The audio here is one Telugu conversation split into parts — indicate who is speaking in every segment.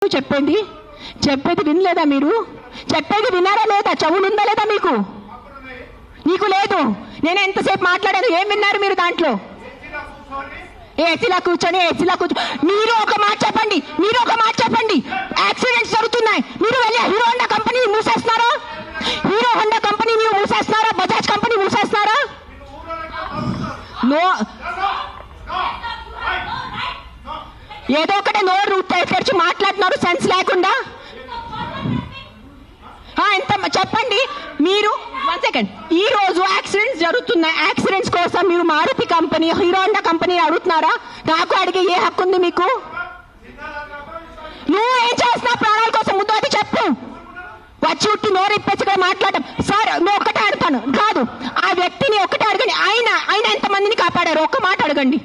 Speaker 1: చెప్పేది వినలేదా? మీరు చెప్పేది విన్నారా లేదా? చెవులు ఉందా లేదా మీకు? నీకు లేదు. నేను ఎంతసేపు మాట్లాడాను, ఏం విన్నారు మీరు దాంట్లో? ఏసీలా కూర్చొని మీరు ఒక మాట చెప్పండి. యాక్సిడెంట్స్ జరుగుతున్నాయి, మీరు వెళ్ళి హీరో హోండా కంపెనీ మూసేస్తున్నారా? బజాజ్ కంపెనీ మూసేస్తున్నారా? నో, ఏదో ఒకటే నోరు తెరిచి మాట్లాడుతున్నారు సెన్స్ లేకుండా. ఎంత చెప్పండి మీరు. 1 సెకండ్. ఈ రోజు యాక్సిడెంట్స్ జరుగుతున్నాయి, యాక్సిడెంట్స్ కోసం మీరు Maruti company, Hero Honda company అడుగుతున్నారా? నాకు అడిగే ఏ హక్కు ఉంది మీకు? నువ్వు ఏం చేస్తున్నావు ప్రాణాల కోసం? ముందు అది చెప్పు. వచ్చి ఉట్టి నోరు ఇప్పేసి మాట్లాడటం. సార్ నువ్వు ఒక్కటే అడుగుతాను కాదు, ఆ వ్యక్తిని ఒక్కటే అడగండి. ఆయన ఎంతమందిని కాపాడారు? ఒక్క మాట అడగండి.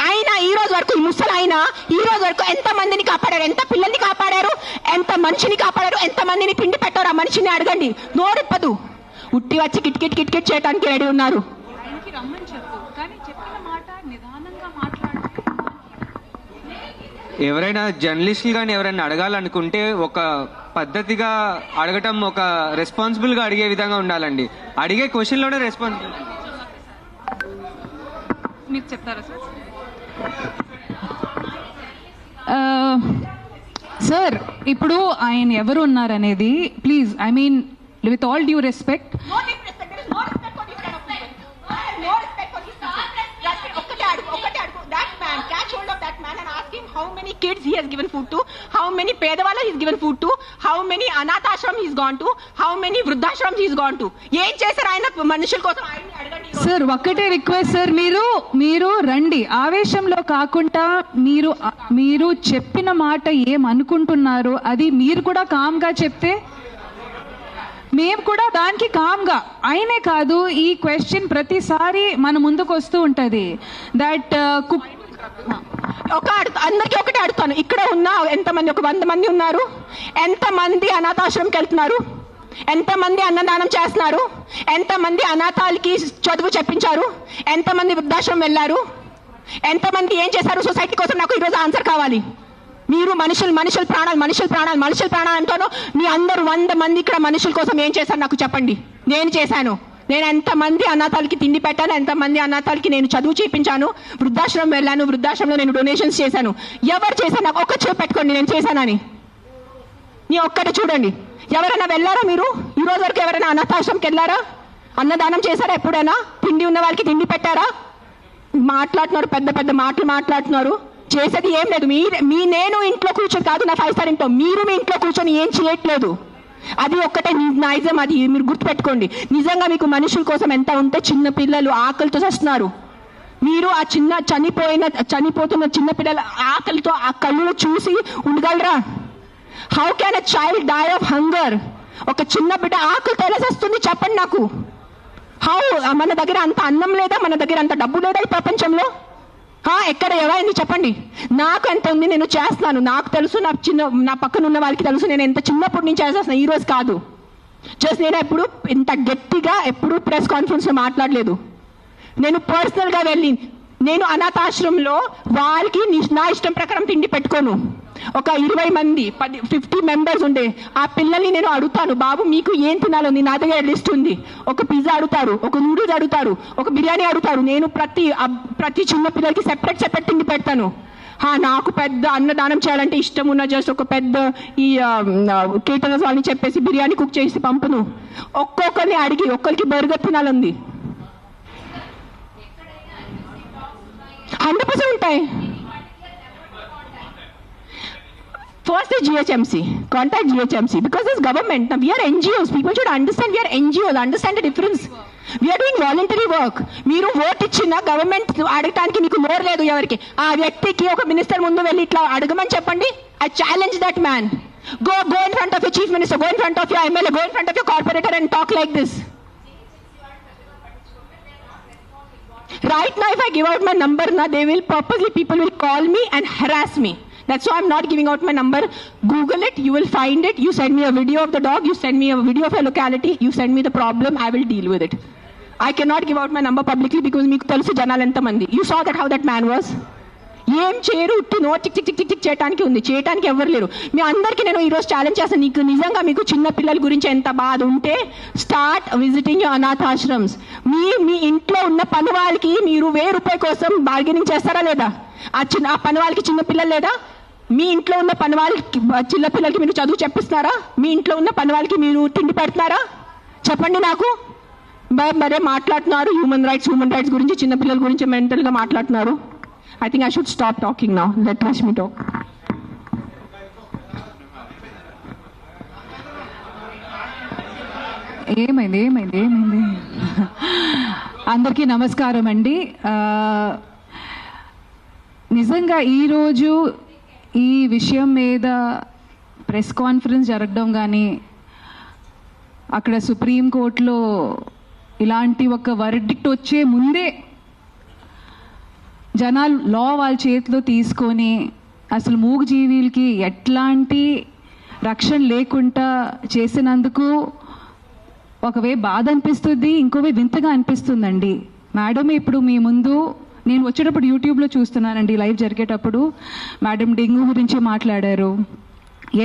Speaker 1: ఆయన ఈ రోజు వరకు, ఈ ముసలి ఆయన ఈ రోజు వరకు ఎంత మందిని కాపాడారు? ఎంత పిల్లల్ని కాపాడారు? ఎంత మనిషిని కాపాడారు? ఎంత మందిని తిండి పెట్టారు? ఆ మనిషిని అడగండి. నోరిప్పదు. ఉట్టి వచ్చి కిట్ చేయడానికి రెడీ ఉన్నారు.
Speaker 2: ఎవరైనా జర్నలిస్టులు కానీ ఎవరైనా అడగాలనుకుంటే ఒక పద్ధతిగా అడగటం, ఒక రెస్పాన్సిబుల్ గా అడిగే విధంగా ఉండాలండి. అడిగే క్వశ్చన్ లోనే రెస్పాన్సిబుల్.
Speaker 3: మీరు చెప్తారా సార్? ఇప్పుడు ఆయన ఎవరు ఉన్నారనేది please, I mean with all due respect,
Speaker 1: how many kids he has given food to, how many pedavalla he has given food to, how many anath ashram he has gone to, how many vruddhashrams he has gone to. ఏం చేశారు ఆయన మనుషుల కోసం? ఆయన్ని అడగండి.
Speaker 3: సార్ ఒక్కటే రిక్వెస్ట్ సార్, మీరు రండి, ఆవేశంలో కాకుండా మీరు చెప్పిన మాట ఏం అనుకుంటున్నారు అది మీరు కూడా కామ్ గా చెప్తే మేము కూడా దానికి కామ్గా. అయినే కాదు, ఈ క్వశ్చన్ ప్రతిసారి మన ముందుకు వస్తూ ఉంటది. దట్
Speaker 1: అందరికీ ఒకటి అడుగుతాను. ఇక్కడ ఉన్న ఎంతమంది, ఒక 100 మంది ఉన్నారు, ఎంతమంది అనాథాశ్రమంకి వెళ్తున్నారు? ఎంతమంది అన్నదానం చేస్తున్నారు? ఎంతమంది అనాథాలకి చదువు చెప్పించారు? ఎంతమంది వృద్ధాశ్రమం వెళ్ళారు? ఎంతమంది ఏం చేశారు సొసైటీ కోసం? నాకు ఈరోజు ఆన్సర్ కావాలి. మీరు మనుషుల ప్రాణాలు అంటాను. మీ అందరూ 100 మంది ఇక్కడ మనుషుల కోసం ఏం చేశారు నాకు చెప్పండి. నేను చేశాను. నేను ఎంతమంది అనాథాలకి తిండి పెట్టాను, ఎంతమంది అనాథాలకి నేను చదువు చేయించాను, వృద్ధాశ్రమం వెళ్ళాను, వృద్ధాశ్రమంలో నేను డొనేషన్స్ చేశాను. ఎవరు చేశాను? నాకు ఒక్క చేపు పెట్టుకోండి నేను చేశానని. నీ ఒక్కటి చూడండి. ఎవరైనా వెళ్ళారా మీరు? ఈ రోజు వరకు ఎవరైనా అనాథాశ్రమంకి వెళ్ళారా? అన్నదానం చేశారా ఎప్పుడైనా? తిండి ఉన్న వాళ్ళకి తిండి పెట్టారా? మాట్లాడుతున్నారు, పెద్ద మాటలు మాట్లాడుతున్నారు. చేసేది ఏం లేదు. నేను ఇంట్లో కూర్చొని కాదు, నా 5 స్టార్ ఇంట్లో, మీరు మీ ఇంట్లో కూర్చొని ఏం చేయట్లేదు. అది ఒక్కటే నైజం. అది మీరు గుర్తుపెట్టుకోండి. నిజంగా మీకు మనుషుల కోసం ఎంత ఉంటే, చిన్న పిల్లలు ఆకలితో వస్తున్నారు. మీరు ఆ చనిపోతున్న చిన్న పిల్లల ఆకలితో ఆ కళ్ళు చూసి ఉండగలరా? How can a child die of hunger? ఒక చిన్న బిడ్డ ఆకలితో ఎలా వస్తుంది చెప్పండి నాకు. హౌ? మన దగ్గర అంత అన్నం లేదా? మన దగ్గర అంత డబ్బు లేదా ఈ ప్రపంచంలో? ఎక్కడ ఎవరైంది చెప్పండి. నాకు ఎంత ఉంది, నేను చేస్తున్నాను. నాకు తెలుసు, నా పక్కన ఉన్న వాళ్ళకి తెలుసు. నేను ఎంత చిన్నప్పటి నుంచి చేస్తున్నాను, ఈ రోజు కాదు. జస్ట్ నేను ఎప్పుడు ఇంత గట్టిగా ఎప్పుడు ప్రెస్ కాన్ఫరెన్స్ లో మాట్లాడలేదు. నేను పర్సనల్ గా వెళ్ళి, నేను అనాథాశ్రమంలో వాళ్ళకి నా ఇష్టం ప్రకారం తిండి పెట్టుకోను. ఒక 20 మంది 50 మెంబర్స్ ఉండే ఆ పిల్లల్ని నేను అడుగుతాను, బాబు మీకు ఏం తినాలని? నా దగ్గర లిస్ట్ ఉంది. ఒక పిజ్జా అడుగుతారు, ఒక నూడిల్స్ అడుగుతారు, ఒక బిర్యానీ అడుగుతారు. నేను ప్రతి చిన్న పిల్లలకి సెపరేట్ తిండి పెడతాను. నాకు పెద్ద అన్నదానం చేయాలంటే ఇష్టం ఉన్న జస్ట్ ఒక పెద్ద ఈ కేటరర్స్ వాళ్ళని చెప్పేసి బిర్యానీ కుక్ చేసి పంపును. ఒక్కొక్కరిని అడిగి ఒక్కరికి బర్గర్ తినాలంది. 100% ఉంటాయి. First is GHMC. Contact GHMC because this government. Now we are NGOs. People should understand we are NGOs. Understand the difference. We are doing voluntary work. మీరు ఓట్ ఇచ్చిన గవర్నమెంట్ అడగటానికి నీకు నోరు లేదు. ఎవరికి? ఆ వ్యక్తికి ఒక మినిస్టర్ ముందు వెళ్ళి ఇట్లా అడగమని చెప్పండి. I challenge that man. Go in front of your chief minister. Go in front of your MLA. Go in front of your corporator and talk like this. Right now, if I give out my number, people will call me and harass me. That's why I'm not giving out my number. Google it, you will find it. You send me a video of the dog, you send me a video of a locality, you send me the problem, I will deal with it. I cannot give out my number publicly because meeku telusu janalu enta mandi. You saw that how that man was. ఏం చేయరు, ఉట్టి no tick tick tick tick tick చేయడానికి ఉంది, చేయడానికి ఎవరు లేరు. మీ అందరికీ నేను ఈరోజు ఛాలెంజ్ చేస్తాను, నీకు నిజంగా మీకు చిన్న పిల్లల గురించి ఎంత బాధ ఉంటే స్టార్ట్ విజిటింగ్ యువర్ అనాథాశ్రమ్స్. మీ ఇంట్లో ఉన్న పని వాళ్ళకి మీరు ₹1000 కోసం బార్గెనింగ్ చేస్తారా లేదా? ఆ పని వాళ్ళకి చిన్న పిల్లలు లేదా? మీ ఇంట్లో ఉన్న పని వాళ్ళకి చిన్న పిల్లలకి మీరు చదువు చెప్పిస్తున్నారా? మీ ఇంట్లో ఉన్న పని వాళ్ళకి మీరు తిండి పెడుతున్నారా? చెప్పండి నాకు. మరే మాట్లాడుతున్నారు హ్యూమన్ రైట్స్ గురించి, చిన్నపిల్లల గురించి మెంటల్గా మాట్లాడుతున్నారు. I think I should stop talking now. Let Rashmi talk.
Speaker 3: ఏమైంది అందరికీ నమస్కారం అండి. నిజంగా ఈరోజు ఈ విషయం మీద ప్రెస్ కాన్ఫరెన్స్ జరగడం కానీ, అక్కడ సుప్రీంకోర్టులో ఇలాంటి ఒక వర్డిక్ట్ వచ్చే ముందే జనాలు లా వాళ్ళ చేతిలో తీసుకొని అసలు మూగజీవులకి ఎట్లాంటి రక్షణ లేకుండా చేసినందుకు ఒకవే బాధ అనిపిస్తుంది, ఇంకోవే వింతగా అనిపిస్తుందండి. మేడం ఇప్పుడు మీ ముందు నేను వచ్చేటప్పుడు యూట్యూబ్లో చూస్తున్నానండి, లైవ్ జరిగేటప్పుడు మేడం డెంగ్యూ గురించి మాట్లాడారు,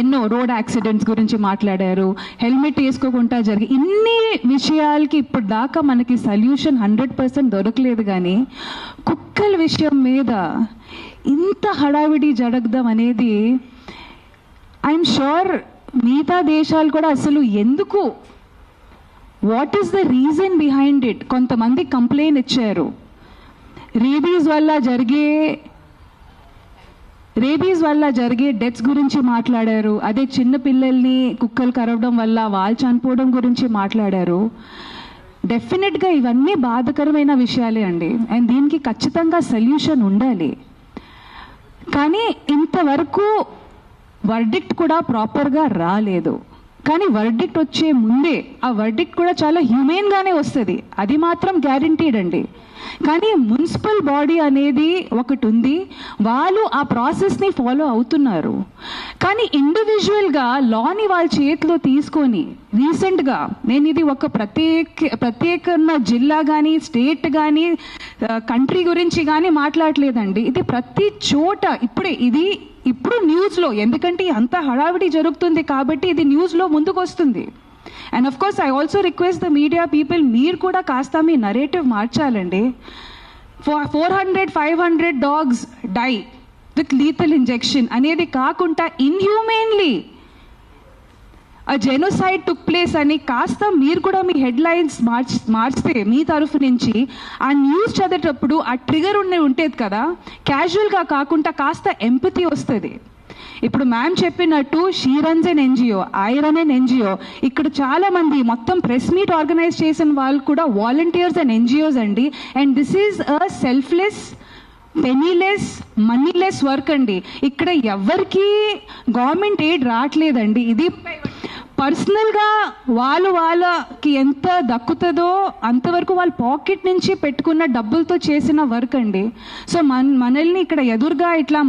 Speaker 3: ఎన్నో రోడ్ యాక్సిడెంట్స్ గురించి మాట్లాడారు, హెల్మెట్ వేసుకోకుండా జరిగి ఇన్ని విషయాలకి ఇప్పుడు దాకా మనకి సొల్యూషన్ 100% దొరకలేదు. కానీ కుక్కల విషయం మీద ఇంత హడావిడి జరగడం అనేది ఐఎమ్ షూర్ మిగతా దేశాలు కూడా అసలు ఎందుకు, what is the reason behind it? కొంతమంది కంప్లైంట్ ఇచ్చారు, రేబీస్ వల్ల జరిగే డెత్స్ గురించి మాట్లాడారు. అదే చిన్న పిల్లల్ని కుక్కలు కరవడం వల్ల వాళ్ళు చనిపోవడం గురించి మాట్లాడారు. డెఫినెట్గా ఇవన్నీ బాధాకరమైన విషయాలే అండి, అండ్ దీనికి ఖచ్చితంగా సొల్యూషన్ ఉండాలి. కానీ ఇంతవరకు వర్డిక్ట్ కూడా ప్రాపర్గా రాలేదు. కానీ వర్డిక్ట్ వచ్చే ముందే ఆ వర్డిక్ట్ కూడా చాలా హ్యూమెన్గానే వస్తుంది, అది మాత్రం గ్యారంటీడ్ అండి. కానీ మున్సిపల్ బాడీ అనేది ఒకటి ఉంది, వాళ్ళు ఆ ప్రాసెస్ని ఫాలో అవుతున్నారు. కానీ లాని వాళ్ళ చేతిలో తీసుకొని రీసెంట్గా నేను ఇది ఒక ప్రత్యేక జిల్లా కానీ స్టేట్ కానీ కంట్రీ గురించి కానీ మాట్లాడలేదండి, ఇది ప్రతి చోట ఇప్పుడు న్యూస్లో, ఎందుకంటే అంత హడావిడి జరుగుతుంది కాబట్టి ఇది న్యూస్లో ముందుకు వస్తుంది. And of course I also request the media people, మీరు కూడా కాస్త మీ నరేటివ్ మార్చాలండి. 400-500 dogs die with lethal injection అనేది కాకుండా ఇన్హ్యూమెన్లీ ఆ జెనోసైడ్ టుక్ ప్లేస్ అని కాస్త మీరు కూడా మీ హెడ్లైన్స్ మార్చితే మీ తరఫు నుంచి ఆ న్యూస్ చదివేటప్పుడు ఆ ట్రిగర్ ఉండేది కదా, క్యాజువల్గా కాకుండా కాస్త ఎంపతి వస్తుంది. ఇప్పుడు మ్యామ్ చెప్పినట్టు she runs an NGO, I run an NGO, ఇక్కడ చాలా మంది మొత్తం ప్రెస్ మీట్ ఆర్గనైజ్ చేసిన వాళ్ళు కూడా వాలంటీర్స్ అండ్ ఎన్జిఓస్ అండి. And this is a selfless, పెనీలెస్, మనీలెస్ work అండి. ఇక్కడ ఎవరికి గవర్నమెంట్ ఎయిడ్ రావట్లేదండి. ఇది పర్సనల్గా వాళ్ళకి ఎంత దక్కుతుందో అంతవరకు వాళ్ళ పాకెట్ నుంచి పెట్టుకున్న డబ్బులతో చేసిన వర్క్ అండి. సో మనల్ని ఇక్కడ ఎదురుగా ఇట్లా